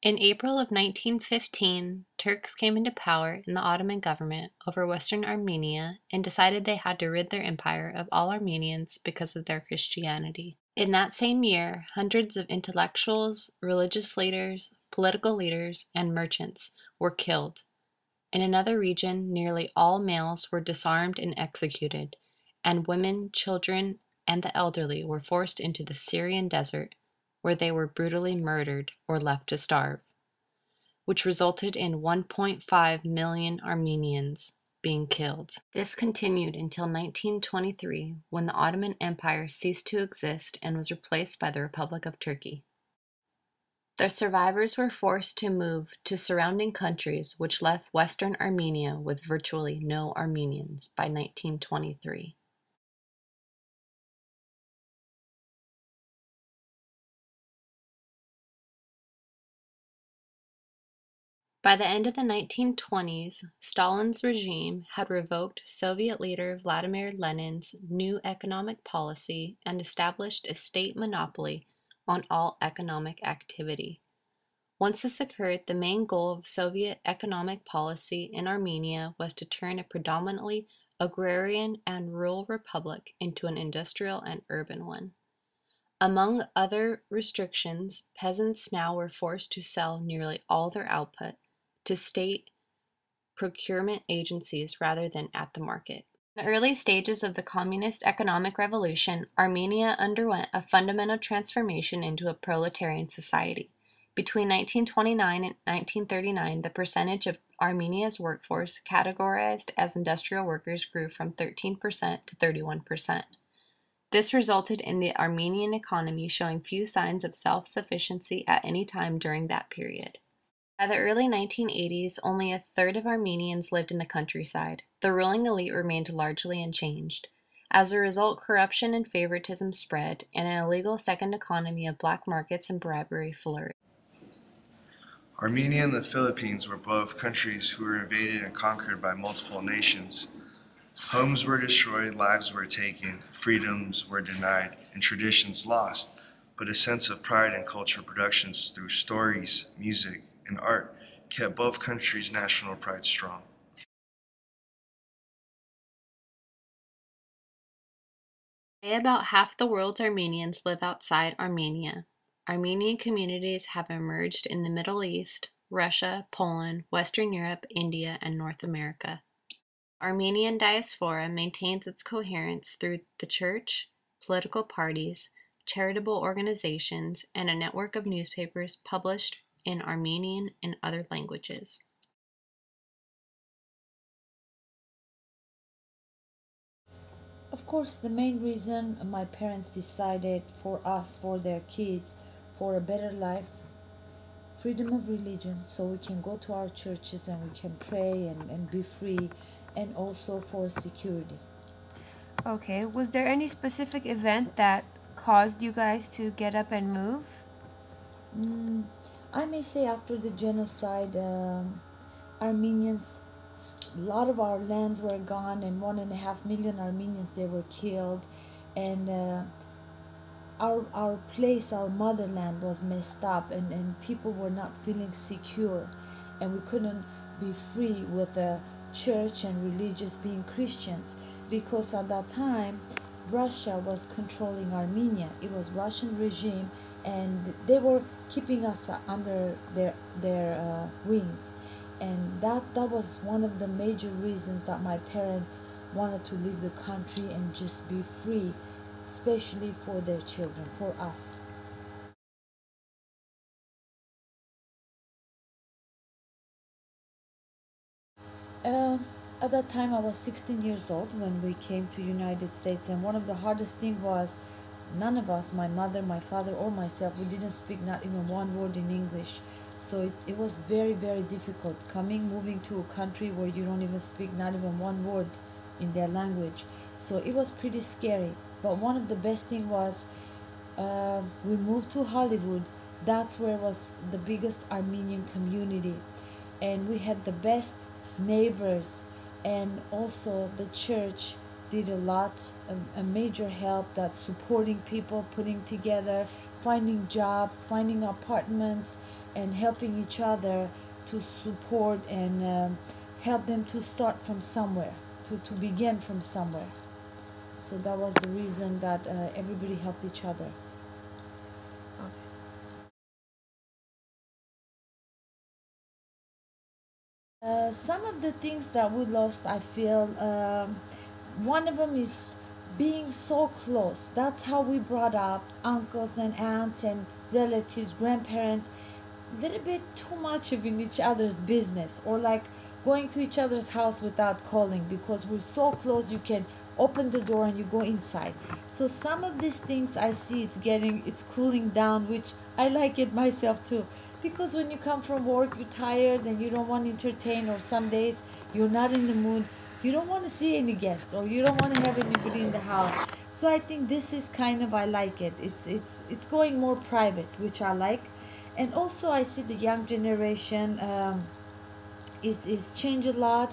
In April of 1915, Turks came into power in the Ottoman government over Western Armenia and decided they had to rid their empire of all Armenians because of their Christianity. In that same year, hundreds of intellectuals, religious leaders, political leaders, and merchants were killed. In another region, nearly all males were disarmed and executed, and women, children, and the elderly were forced into the Syrian desert, where they were brutally murdered or left to starve, which resulted in 1.5 million Armenians being killed. This continued until 1923, when the Ottoman Empire ceased to exist and was replaced by the Republic of Turkey. The survivors were forced to move to surrounding countries, which left Western Armenia with virtually no Armenians by 1923. By the end of the 1920s, Stalin's regime had revoked Soviet leader Vladimir Lenin's new economic policy and established a state monopoly on all economic activity. Once this occurred, the main goal of Soviet economic policy in Armenia was to turn a predominantly agrarian and rural republic into an industrial and urban one. Among other restrictions, peasants now were forced to sell nearly all their output to state procurement agencies rather than at the market. In the early stages of the communist economic revolution, Armenia underwent a fundamental transformation into a proletarian society. Between 1929 and 1939, the percentage of Armenia's workforce categorized as industrial workers grew from 13% to 31%. This resulted in the Armenian economy showing few signs of self-sufficiency at any time during that period. By the early 1980s, only a third of Armenians lived in the countryside. The ruling elite remained largely unchanged. As a result, corruption and favoritism spread, and an illegal second economy of black markets and bribery flourished. Armenia and the Philippines were both countries who were invaded and conquered by multiple nations. Homes were destroyed, lives were taken, freedoms were denied, and traditions lost, but a sense of pride in cultural productions through stories, music, and art kept both countries' national pride strong. Today, about half the world's Armenians live outside Armenia. Armenian communities have emerged in the Middle East, Russia, Poland, Western Europe, India, and North America. Armenian Diaspora maintains its coherence through the church, political parties, charitable organizations, and a network of newspapers published in Armenian and other languages. Of course, the main reason my parents decided for us, for their kids, for a better life, freedom of religion, so we can go to our churches and we can pray and be free, and also for security. Okay, was there any specific event that caused you guys to get up and move? I may say after the genocide, Armenians, a lot of our lands were gone, and 1.5 million Armenians, they were killed, and our place, our motherland was messed up, and people were not feeling secure, and we couldn't be free with the church and religious being Christians, because at that time Russia was controlling Armenia. It was Russian regime, and they were keeping us under their wings, and that was one of the major reasons that my parents wanted to leave the country and just be free, especially for their children, for us. At that time I was 16 years old when we came to United States, and one of the hardest thing was none of us, my mother, my father, or myself, we didn't speak not even one word in English. So it was very, very difficult moving to a country where you don't even speak not even one word in their language. So it was pretty scary. But one of the best thing was we moved to Hollywood. That's where was the biggest Armenian community, and we had the best neighbors, and also the church did a lot, a major help, that supporting people, putting together finding jobs, finding apartments, and helping each other to support and help them to start from somewhere, to begin from somewhere. So that was the reason that everybody helped each other. Some of the things that we lost, I feel, one of them is being so close. That's how we brought up uncles and aunts and relatives, grandparents, a little bit too much of in each other's business, or like going to each other's house without calling, because we're so close you can open the door and you go inside. So some of these things I see it's cooling down, which I like it myself too, because when you come from work you're tired and you don't want to entertain, or some days you're not in the mood, you don't want to see any guests, or you don't want to have anybody in the house. So I think this is kind of, I like it. It's going more private, which I like. And also I see the young generation is change a lot,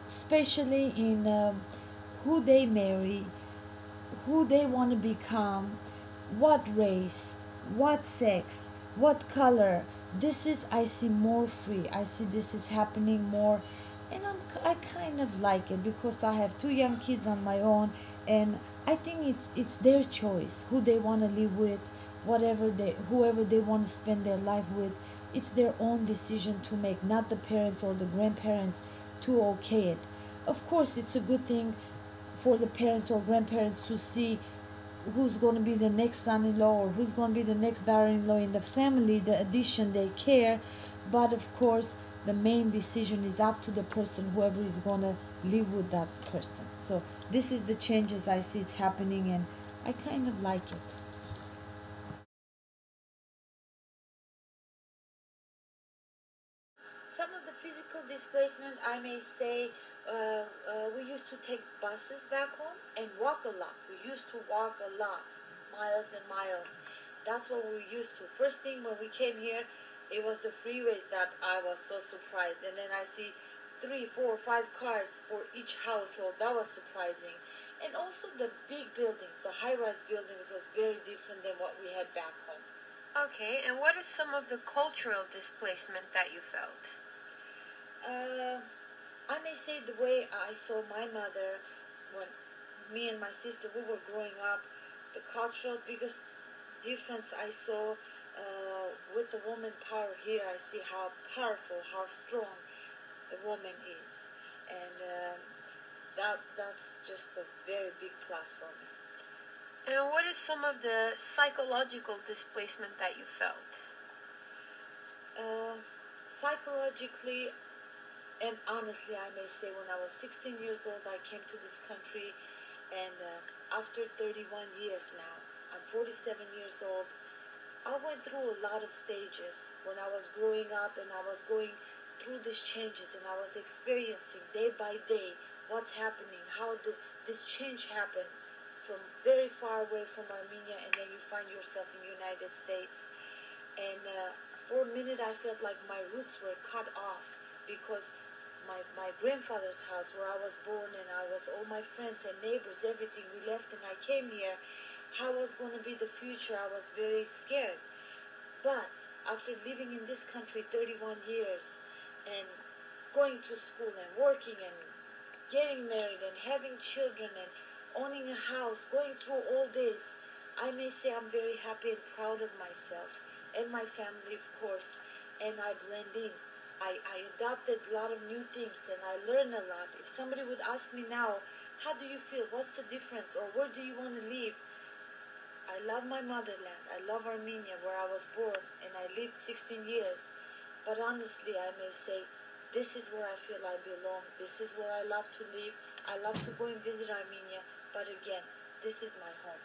especially in who they marry, who they want to become, what race, what sex, what color. This is, I see more free. I see this is happening more, and I kind of like it, because I have two young kids on my own, and I think it's their choice who they want to live with, whoever they want to spend their life with. It's their own decision to make, not the parents or the grandparents to okay it. Of course, it's a good thing for the parents or grandparents to see who's going to be the next son-in-law or who's going to be the next daughter-in-law in the family, the addition they care. But of course the main decision is up to the person, whoever is going to live with that person. So this is the changes I see it's happening, and I kind of like it. Some of the physical displacement, I may say, we used to take buses back home and walk a lot. We used to walk a lot, miles and miles. That's what we used to. First thing when we came here, it was the freeways that I was so surprised. And then I see 3, 4, 5 cars for each household. That was surprising. And also the big buildings, the high-rise buildings, was very different than what we had back home. Okay, and what is some of the cultural displacement that you felt? I may say the way I saw my mother when me and my sister we were growing up, the cultural biggest difference I saw with the woman power here. I see how powerful, how strong the woman is, and that's just a very big plus for me. And what is some of the psychological displacement that you felt? Psychologically, and honestly, I may say when I was 16 years old, I came to this country, and after 31 years now, I'm 47 years old. I went through a lot of stages when I was growing up, and I was going through these changes, and I was experiencing day by day what's happening, how this change happened from very far away from Armenia, and then you find yourself in the United States. And for a minute, I felt like my roots were cut off, because my grandfather's house where I was born, and I was all my friends and neighbors, everything, we left and I came here. How was going to be the future? I was very scared. But after living in this country 31 years and going to school and working and getting married and having children and owning a house, going through all this, I may say I'm very happy and proud of myself and my family, of course, and I blend in. I adopted a lot of new things, and I learned a lot. If somebody would ask me now, how do you feel? What's the difference? Or where do you want to live? I love my motherland. I love Armenia, where I was born, and I lived 16 years. But honestly, I may say, this is where I feel I belong. This is where I love to live. I love to go and visit Armenia. But again, this is my home.